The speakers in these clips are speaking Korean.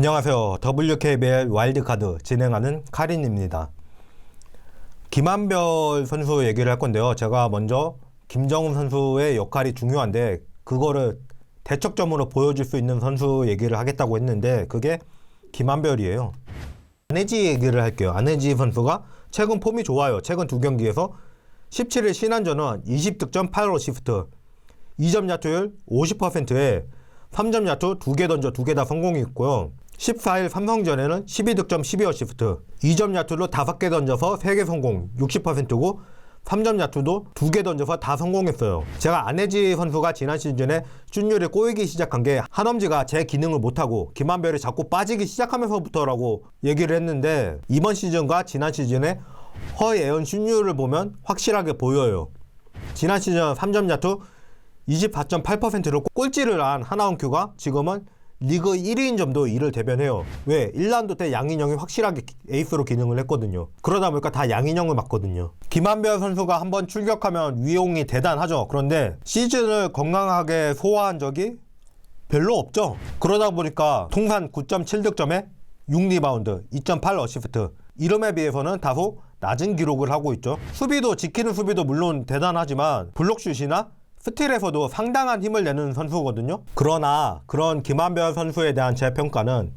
안녕하세요. WKBL 와일드카드 진행하는 카린입니다. 김한별 선수 얘기를 할 건데요. 제가 먼저 김정은 선수의 역할이 중요한데 그거를 대척점으로 보여줄 수 있는 선수 얘기를 하겠다고 했는데 그게 김한별이에요. 안혜지 얘기를 할게요. 안혜지 선수가 최근 폼이 좋아요. 최근 두 경기에서 17일 신안전은 20득점 8어시스트 2점 야투율 50%에 3점 야투 2개 던져 2개 다 성공했고요. 14일 삼성전에는 12득점 12어시스트 2점 야투로 5개 던져서 3개 성공 60%고 3점 야투도 2개 던져서 다 성공했어요. 제가 안혜지 선수가 지난 시즌에 슛율이 꼬이기 시작한 게 한엄지가 제 기능을 못하고 김한별이 자꾸 빠지기 시작하면서부터라고 얘기를 했는데 이번 시즌과 지난 시즌에 허예은 슛율을 보면 확실하게 보여요. 지난 시즌 3점 야투 24.8%로 꼴찌를 한 하나원큐가 지금은 리그 1위인 점도 이를 대변해요. 왜? 1라운드 때 양인영이 확실하게 에이스로 기능을 했거든요. 그러다 보니까 다 양인영을 맞거든요. 김한별 선수가 한번 출격하면 위용이 대단하죠. 그런데 시즌을 건강하게 소화한 적이 별로 없죠. 그러다 보니까 통산 9.7득점에 6리바운드, 2.8어시스트 이름에 비해서는 다소 낮은 기록을 하고 있죠. 수비도 지키는 수비도 물론 대단하지만 블록슛이나 스틸에서도 상당한 힘을 내는 선수거든요. 그러나 그런 김한별 선수에 대한 제 평가는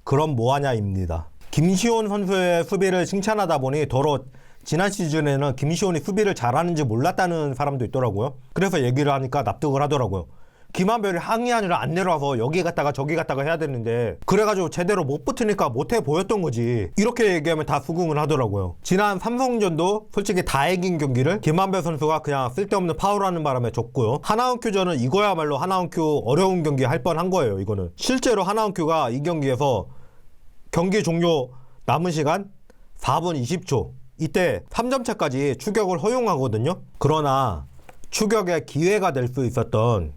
그럼 뭐하냐입니다. 김시온 선수의 수비를 칭찬하다 보니 더러 지난 시즌에는 김시온이 수비를 잘하는지 몰랐다는 사람도 있더라고요. 그래서 얘기를 하니까 납득을 하더라고요. 김한별이 항의하느라 안 내려와서 여기 갔다가 저기 갔다가 해야 되는데 그래가지고 제대로 못 붙으니까 못해 보였던 거지. 이렇게 얘기하면 다 수긍을 하더라고요. 지난 삼성전도 솔직히 다 이긴 경기를 김한별 선수가 그냥 쓸데없는 파울하는 바람에 졌고요. 하나원큐전은 이거야말로 하나원큐 어려운 경기 할 뻔한 거예요. 이거는 실제로 하나원큐가 이 경기에서 경기 종료 남은 시간 4분 20초 이때 3점 차까지 추격을 허용하거든요. 그러나 추격의 기회가 될 수 있었던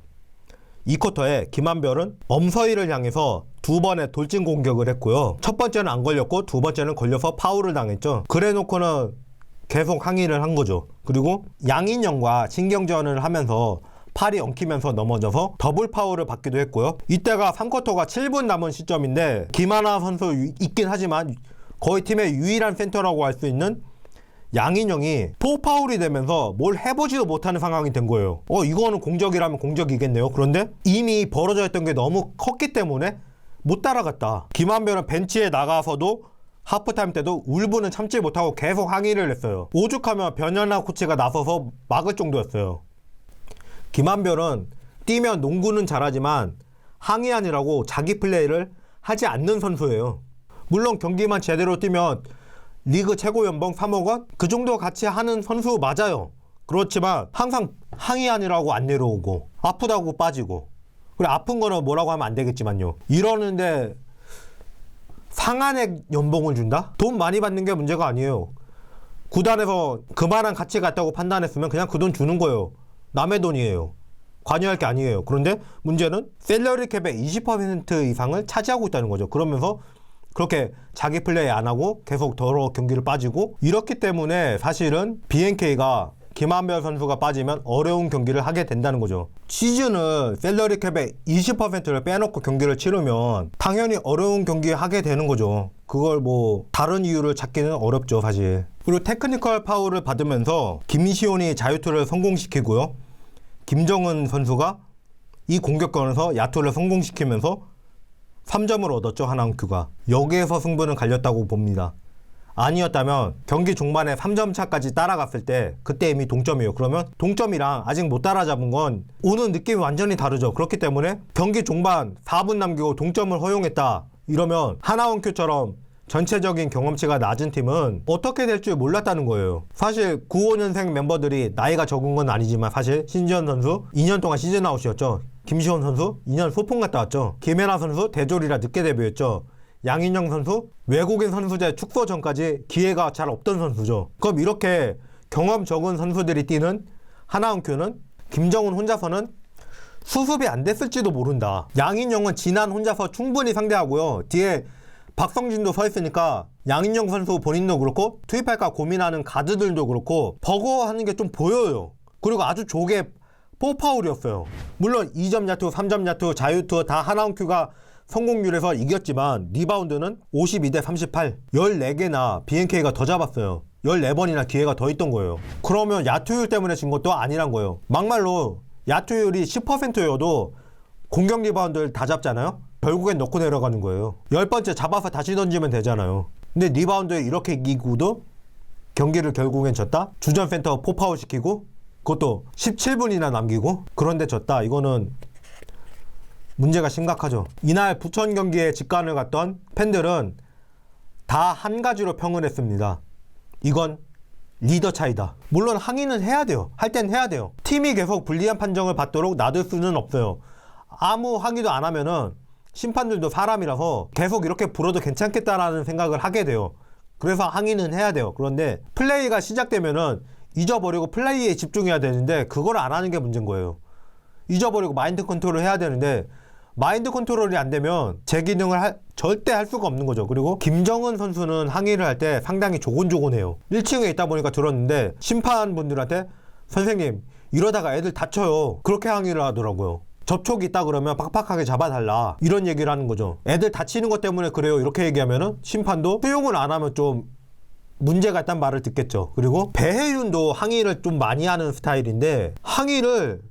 이 쿼터에 김한별은 엄서희를 향해서 두 번의 돌진 공격을 했고요. 첫 번째는 안 걸렸고 두 번째는 걸려서 파울을 당했죠. 그래놓고는 계속 항의를 한 거죠. 그리고 양인영과 신경전을 하면서 팔이 엉키면서 넘어져서 더블 파울을 받기도 했고요. 이때가 3쿼터가 7분 남은 시점인데 김하나 선수 있긴 하지만 거의 팀의 유일한 센터라고 할 수 있는 양인영이 포파울이 되면서 뭘 해보지도 못하는 상황이 된 거예요. 이거는 공적이라면 공적이겠네요. 그런데 이미 벌어져 있던 게 너무 컸기 때문에 못 따라갔다. 김한별은 벤치에 나가서도 하프타임 때도 울분은 참지 못하고 계속 항의를 했어요. 오죽하면 변현아 코치가 나서서 막을 정도였어요. 김한별은 뛰면 농구는 잘하지만 항의하느라고 자기 플레이를 하지 않는 선수예요. 물론 경기만 제대로 뛰면 리그 최고 연봉 3억 원? 그 정도 같이 하는 선수 맞아요. 그렇지만 항상 항의하느라고 안 내려오고 아프다고 빠지고 그래 아픈 거는 뭐라고 하면 안 되겠지만요. 이러는데 상한액 연봉을 준다? 돈 많이 받는 게 문제가 아니에요. 구단에서 그만한 가치가 있다고 판단했으면 그냥 그 돈 주는 거예요. 남의 돈이에요. 관여할 게 아니에요. 그런데 문제는 셀러리 캡의 20% 이상을 차지하고 있다는 거죠. 그러면서 그렇게 자기 플레이 안 하고 계속 더러 경기를 빠지고 이렇기 때문에 사실은 BNK가 김한별 선수가 빠지면 어려운 경기를 하게 된다는 거죠. 시즌은 셀러리 캡의 20%를 빼놓고 경기를 치르면 당연히 어려운 경기 하게 되는 거죠. 그걸 뭐 다른 이유를 찾기는 어렵죠 사실. 그리고 테크니컬 파울을 받으면서 김시온이 자유투를 성공시키고요. 김정은 선수가 이 공격권에서 야투를 성공시키면서 3점을 얻었죠. 하나원큐가. 여기에서 승부는 갈렸다고 봅니다. 아니었다면 경기 중반에 3점 차까지 따라갔을 때 그때 이미 동점이에요. 그러면 동점이랑 아직 못 따라잡은 건 오는 느낌이 완전히 다르죠. 그렇기 때문에 경기 중반 4분 남기고 동점을 허용했다 이러면 하나원큐처럼 전체적인 경험치가 낮은 팀은 어떻게 될 줄 몰랐다는 거예요. 사실 95년생 멤버들이 나이가 적은 건 아니지만 사실 신지현 선수 2년 동안 시즌 아웃이었죠. 김시온 선수 2년 소풍 갔다 왔죠. 김혜나 선수 대졸이라 늦게 데뷔했죠. 양인영 선수 외국인 선수제 축소 전까지 기회가 잘 없던 선수죠. 그럼 이렇게 경험 적은 선수들이 뛰는 하나원큐는 김정은 혼자서는 수습이 안 됐을지도 모른다. 양인영은 지난 혼자서 충분히 상대하고요. 뒤에 박성진도 서 있으니까 양인영 선수 본인도 그렇고 투입할까 고민하는 가드들도 그렇고 버거워하는 게 좀 보여요. 그리고 아주 조개 포파울이었어요. 물론 2점 야투, 3점 야투, 자유투 다 하나원큐가 성공률에서 이겼지만 리바운드는 52대 38. 14개나 BNK가 더 잡았어요. 14번이나 기회가 더 있던 거예요. 그러면 야투율 때문에 진 것도 아니란 거예요. 막말로 야투율이 10%여도 공격 리바운드를 다 잡잖아요. 결국엔 넣고 내려가는 거예요. 10번째 잡아서 다시 던지면 되잖아요. 근데 리바운드에 이렇게 이기고도 경기를 결국엔 졌다? 주전 센터 포파웃 시키고 그것도 17분이나 남기고 그런데 졌다. 이거는 문제가 심각하죠. 이날 부천 경기에 직관을 갔던 팬들은 다 한 가지로 평을 했습니다. 이건 리더 차이다. 물론 항의는 해야 돼요. 할 땐 해야 돼요. 팀이 계속 불리한 판정을 받도록 놔둘 수는 없어요. 아무 항의도 안 하면은 심판들도 사람이라서 계속 이렇게 불어도 괜찮겠다라는 생각을 하게 돼요. 그래서 항의는 해야 돼요. 그런데 플레이가 시작되면은 잊어버리고 플레이에 집중해야 되는데 그걸 안 하는 게 문제인 거예요. 잊어버리고 마인드 컨트롤을 해야 되는데 마인드 컨트롤이 안 되면 제 기능을 절대 할 수가 없는 거죠. 그리고 김정은 선수는 항의를 할 때 상당히 조곤조곤해요. 1층에 있다 보니까 들었는데 심판분들한테 선생님 이러다가 애들 다쳐요. 그렇게 항의를 하더라고요. 접촉이 있다 그러면 팍팍하게 잡아달라 이런 얘기를 하는 거죠. 애들 다치는 것 때문에 그래요 이렇게 얘기하면은 심판도 수용을 안 하면 좀 문제가 있다는 말을 듣겠죠. 그리고 배혜윤도 항의를 좀 많이 하는 스타일인데 항의를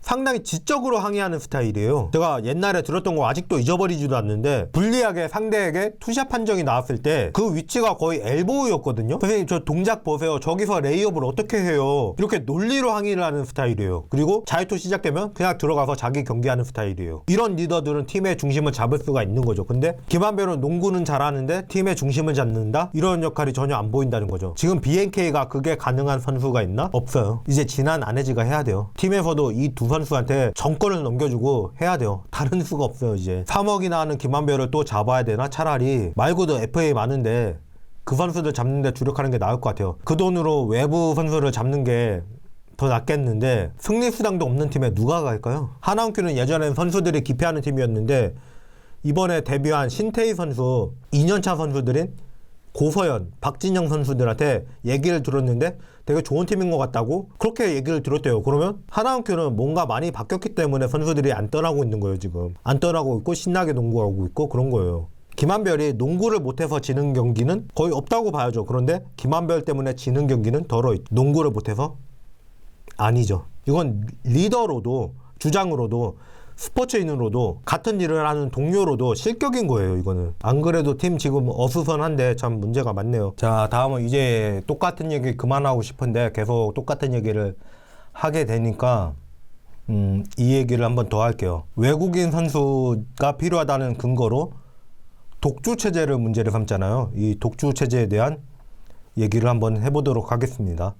상당히 지적으로 항의하는 스타일이에요. 제가 옛날에 들었던 거 아직도 잊어버리지도 않는데 불리하게 상대에게 투샷 판정이 나왔을 때 그 위치가 거의 엘보우였거든요. 선생님 저 동작 보세요. 저기서 레이업을 어떻게 해요. 이렇게 논리로 항의를 하는 스타일이에요. 그리고 자유투 시작되면 그냥 들어가서 자기 경기하는 스타일이에요. 이런 리더들은 팀의 중심을 잡을 수가 있는 거죠. 근데 김한별은 농구는 잘하는데 팀의 중심을 잡는다? 이런 역할이 전혀 안 보인다는 거죠. 지금 BNK가 그게 가능한 선수가 있나? 없어요. 이제 진한 안혜지가 해야 돼요. 팀에서도 이 두 선수한테 정권을 넘겨주고 해야 돼요. 다른 수가 없어요. 이제 3억이나 하는 김한별을 또 잡아야 되나? 차라리 말고도 FA 많은데 그 선수들 잡는 데 주력하는 게 나을 것 같아요. 그 돈으로 외부 선수를 잡는 게 더 낫겠는데 승리 수당도 없는 팀에 누가 갈까요? 하나원큐는 예전엔 선수들이 기피하는 팀이었는데 이번에 데뷔한 신태희 선수 2년차 선수들인 고서연, 박진영 선수들한테 얘기를 들었는데 되게 좋은 팀인 것 같다고 그렇게 얘기를 들었대요. 그러면 하나원큐는 뭔가 많이 바뀌었기 때문에 선수들이 안 떠나고 있는 거예요. 지금 안 떠나고 있고 신나게 농구하고 있고 그런 거예요. 김한별이 농구를 못해서 지는 경기는 거의 없다고 봐야죠. 그런데 김한별 때문에 지는 경기는 덜어 있죠. 농구를 못해서? 아니죠. 이건 리더로도 주장으로도 스포츠인으로도 같은 일을 하는 동료로도 실격인 거예요. 이거는 안 그래도 팀 지금 어수선한데 참 문제가 많네요. 자, 다음은 이제 똑같은 얘기 그만하고 싶은데 계속 똑같은 얘기를 하게 되니까 이 얘기를 한번 더 할게요. 외국인 선수가 필요하다는 근거로 독주 체제를 문제를 삼잖아요. 이 독주 체제에 대한 얘기를 한번 해보도록 하겠습니다.